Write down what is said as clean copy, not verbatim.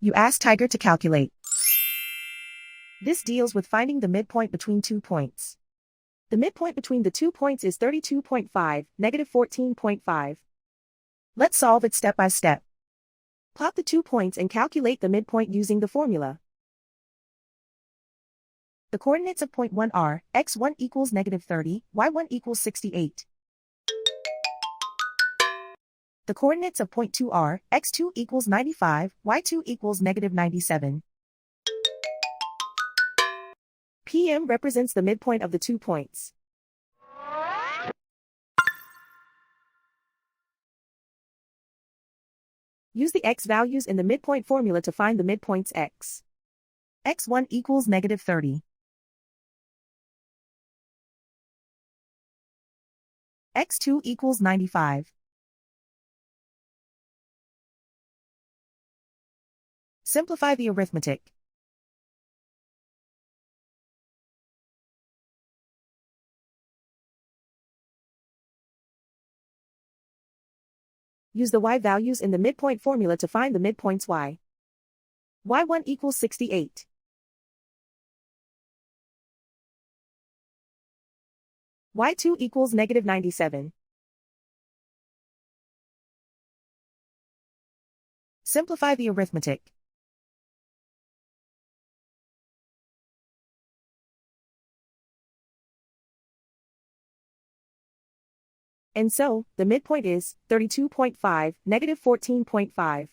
You ask Tiger to calculate. This deals with finding the midpoint between 2 points. The midpoint between the 2 points is 32.5, negative 14.5. Let's solve it step by step. Plot the 2 points and calculate the midpoint using the formula. The coordinates of point 1 are, x1 equals negative 30, y1 equals 68. The coordinates of point 2 are, x2 equals 95, y2 equals negative 97. PM represents the midpoint of the 2 points. Use the x values in the midpoint formula to find the midpoints x. x1 equals negative 30. x2 equals 95. Simplify the arithmetic. Use the y values in the midpoint formula to find the midpoints y. y1 equals 68. y2 equals negative 97. Simplify the arithmetic. And so, the midpoint is 32.5, negative 14.5.